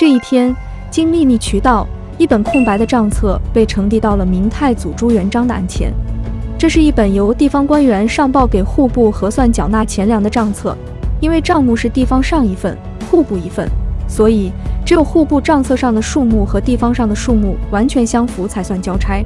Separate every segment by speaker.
Speaker 1: 这一天，经秘密渠道，一本空白的账册被呈递到了明太祖朱元璋的案前。这是一本由地方官员上报给户部核算缴纳钱粮的账册，因为账目是地方上一份，户部一份，所以只有户部账册上的数目和地方上的数目完全相符才算交差。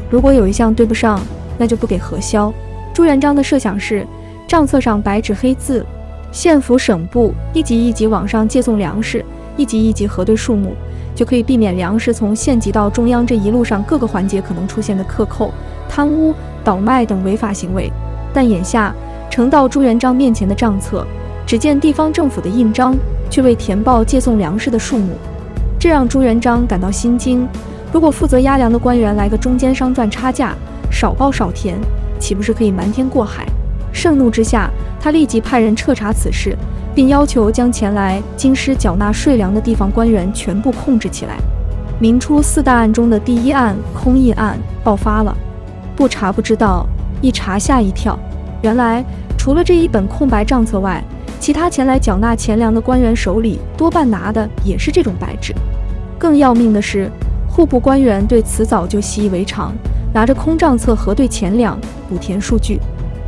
Speaker 1: 如果有一项对不上，那就不给核销。朱元璋的设想是，账册上白纸黑字，县府省部一级一级往上借送粮食，一级一级核对数目，就可以避免粮食从县级到中央这一路上各个环节可能出现的克扣、贪污、倒卖等违法行为。但眼下呈到朱元璋面前的账册，只见地方政府的印章，却未填报借送粮食的数目，这让朱元璋感到心惊。如果负责押粮的官员来个中间商赚差价，少报少填，岂不是可以瞒天过海？盛怒之下，他立即派人彻查此事，并要求将前来京师缴纳税粮的地方官员全部控制起来。明初4大案中的第一案空印案爆发了，不查不知道，一查吓一跳。原来除了这一本空白账册外，其他前来缴纳钱粮的官员手里多半拿的也是这种白纸。更要命的是，户部官员对此早就习以为常，拿着空账册核对钱粮，补填数据。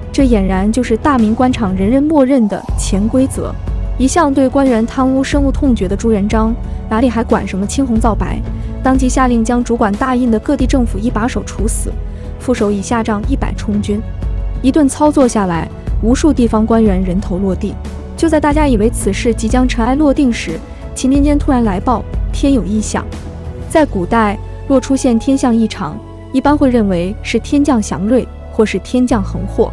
Speaker 1: 这俨然就是大明官场人人默认的潜规则。一向对官员贪污深恶痛绝的朱元璋，哪里还管什么青红皂白，当即下令将主管大印的各地政府一把手处死，副手以下帐100充军。一顿操作下来，无数地方官员人头落地。就在大家以为此事即将尘埃落定时，秦天监突然来报，天有异象。在古代，若出现天象异常，一般会认为是天降祥瑞，或是天降横祸。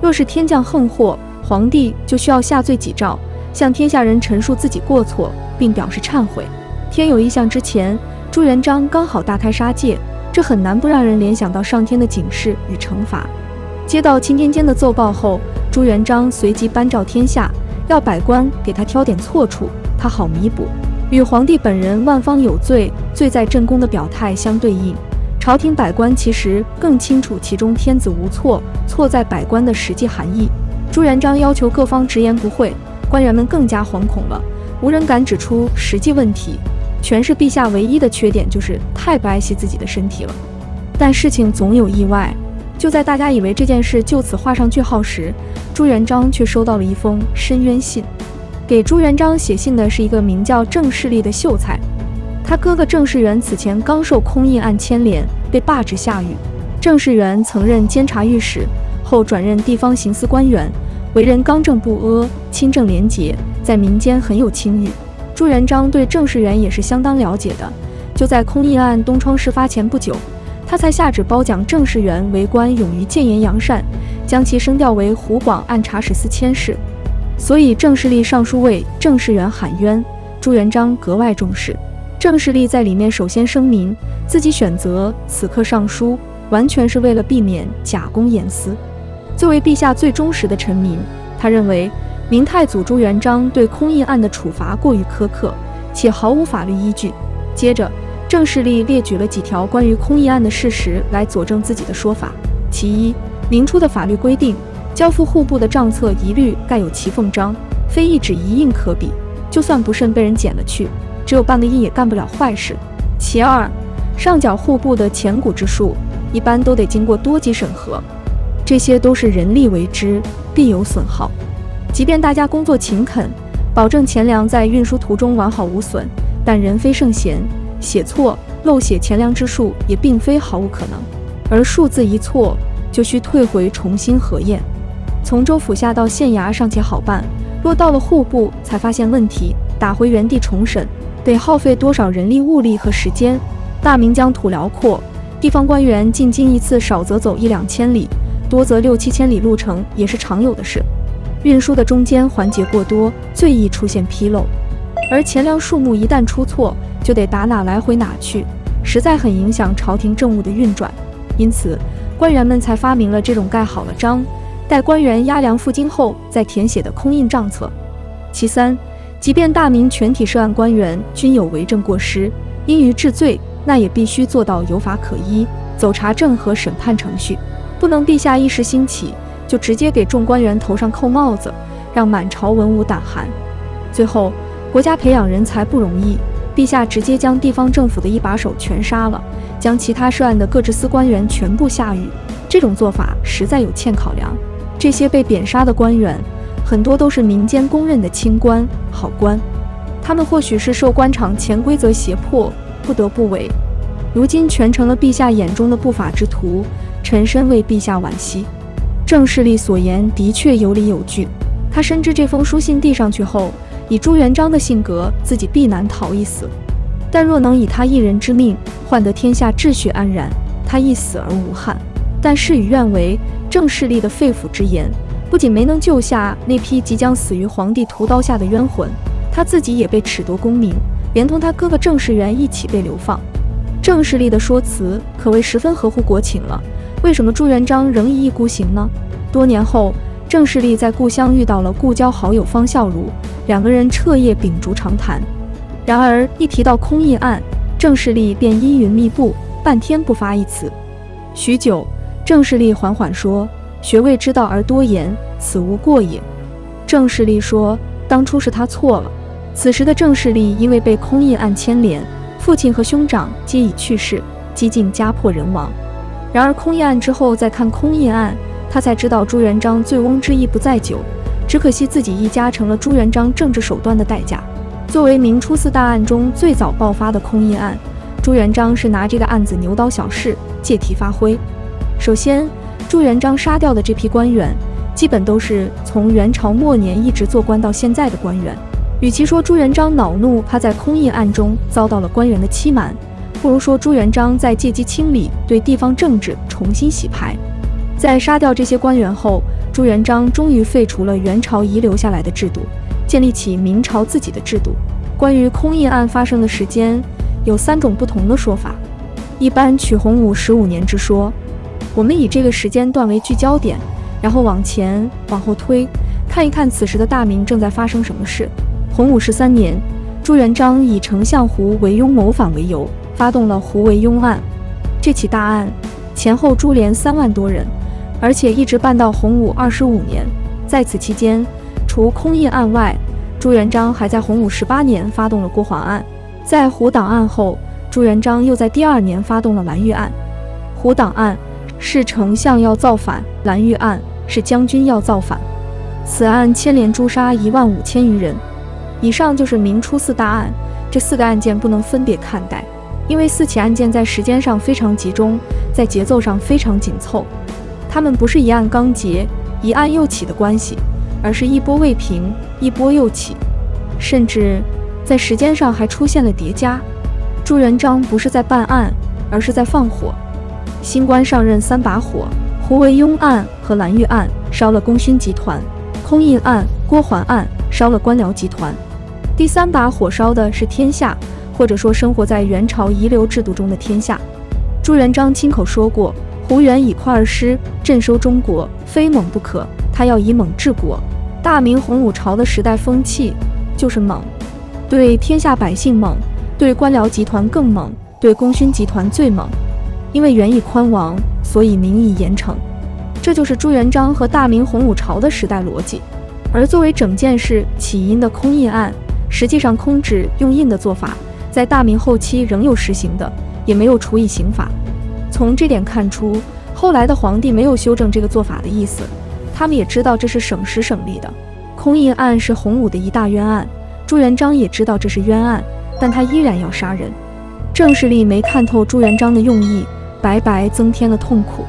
Speaker 1: 若是天降横祸，皇帝就需要下罪己诏，向天下人陈述自己过错，并表示忏悔。天有异象之前，朱元璋刚好大开杀戒，这很难不让人联想到上天的警示与惩罚。接到钦天监的奏报后，朱元璋随即颁诏天下，要百官给他挑点错处，他好弥补。与皇帝本人万方有罪，罪在正宫的表态相对应，朝廷百官其实更清楚其中天子无错，错在百官的实际含义。朱元璋要求各方直言不讳，官员们更加惶恐了，无人敢指出实际问题。全是陛下唯一的缺点就是太不爱惜自己的身体了。但事情总有意外，就在大家以为这件事就此画上句号时，朱元璋却收到了一封申冤信。给朱元璋写信的是一个名叫郑士立的秀才，他哥哥郑士元此前刚受空印案牵连，被罢职下狱。郑士元曾任监察御史，后转任地方刑司官员，为人刚正不阿，清正廉洁，在民间很有清誉。朱元璋对郑士元也是相当了解的，就在空印案东窗事发前不久，他才下旨褒奖郑士元为官勇于谏言扬善，将其升调为湖广按察使司佥事。所以郑士立上书为郑士元喊冤，朱元璋格外重视。郑士立在里面首先声明，自己选择此刻上书，完全是为了避免假公言私。作为陛下最忠实的臣民，他认为明太祖朱元璋对空印案的处罚过于苛刻，且毫无法律依据。接着，郑士立列举了几条关于空印案的事实来佐证自己的说法。其一，明初的法律规定，交付户部的账册一律盖有其缝章，非一纸一印可比，就算不慎被人捡了去，只有半个印也干不了坏事。其二，上缴户部的钱谷之数，一般都得经过多级审核，这些都是人力为之，必有损耗。即便大家工作勤恳，保证钱粮在运输途中完好无损，但人非圣贤，写错漏写钱粮之数也并非毫无可能，而数字一错，就需退回重新核验。从州府下到县衙尚且好办，若到了户部才发现问题，打回原地重审，得耗费多少人力物力和时间？大明疆土辽阔，地方官员进京一次少则走1-2千里，多则6-7千里路程也是常有的事。运输的中间环节过多，最易出现纰漏，而钱粮数目一旦出错，就得打哪来回哪去，实在很影响朝廷政务的运转。因此，官员们才发明了这种盖好了章，待官员押粮赴京后再填写的空印账册。其三，即便大明全体涉案官员均有为政过失，因于治罪，那也必须做到有法可依，走查证和审判程序，不能陛下一时兴起就直接给众官员头上扣帽子，让满朝文武胆寒。最后，国家培养人才不容易，陛下直接将地方政府的一把手全杀了，将其他涉案的各支司官员全部下狱。这种做法实在有欠考量。这些被贬杀的官员，很多都是民间公认的清官好官，他们或许是受官场潜规则胁迫，不得不为，如今全成了陛下眼中的不法之徒，臣深为陛下惋惜。郑士立所言的确有理有据，他深知这封书信递上去后，以朱元璋的性格，自己必难逃一死。但若能以他一人之命换得天下秩序安然，他一死而无憾。但事与愿违，郑士立的肺腑之言，不仅没能救下那批即将死于皇帝屠刀下的冤魂，他自己也被褫夺功名，连同他哥哥郑士元一起被流放。郑士立的说辞可谓十分合乎国情了。为什么朱元璋仍一意孤行呢？多年后，郑士立在故乡遇到了故交好友方孝孺，两个人彻夜秉烛长谈。然而一提到空印案，郑士立便阴云密布，半天不发一词。许久，郑士立缓缓说：“学未知道而多言，此无过也。”郑士立说：“当初是他错了。”此时的郑士立因为被空印案牵连，父亲和兄长皆已去世，几近家破人亡。然而空印案之后再看空印案，他才知道朱元璋醉翁之意不在酒，只可惜自己一家成了朱元璋政治手段的代价。作为明初四大案中最早爆发的空印案，朱元璋是拿这个案子牛刀小试，借题发挥。首先，朱元璋杀掉的这批官员，基本都是从元朝末年一直做官到现在的官员。与其说朱元璋恼怒他在空印案中遭到了官员的欺瞒，不如说朱元璋在借机清理，对地方政治重新洗牌。在杀掉这些官员后，朱元璋终于废除了元朝遗留下来的制度，建立起明朝自己的制度。关于空印案发生的时间，有3种不同的说法。一般取洪武15年之说，我们以这个时间段为聚焦点，然后往前往后推，看一看此时的大明正在发生什么事。洪武13年，朱元璋以丞相胡惟庸谋反为由，发动了胡惟庸案。这起大案前后株连3万多人，而且一直办到洪武25年。在此期间，除空印案外，朱元璋还在洪武18年发动了郭桓案。在胡党案后，朱元璋又在第2年发动了蓝玉案。胡党案是丞相要造反，蓝玉案是将军要造反。此案牵连诛杀15000余人。以上就是明初4大案，这4个案件不能分别看待，因为4起案件在时间上非常集中，在节奏上非常紧凑。它们不是一案刚结，一案又起的关系，而是一波未平，一波又起，甚至在时间上还出现了叠加。朱元璋不是在办案，而是在放火。新官上任3把火，胡惟庸案和蓝玉案烧了功勋集团，空印案、郭桓案烧了官僚集团。第3把火烧的是天下，或者说生活在元朝遗留制度中的天下。朱元璋亲口说过，胡元以快而师，镇收中国，非猛不可，他要以猛治国。大明洪武朝的时代风气就是猛，对天下百姓猛，对官僚集团更猛，对功勋集团最猛。因为元以宽王，所以民以严惩，这就是朱元璋和大明洪武朝的时代逻辑。而作为整件事起因的空印案，实际上空指用印的做法，在大明后期仍有实行的，也没有处以刑罚。从这点看出，后来的皇帝没有修正这个做法的意思，他们也知道这是省时省力的。空印案是洪武的一大冤案，朱元璋也知道这是冤案，但他依然要杀人。郑士立没看透朱元璋的用意，白白增添了痛苦。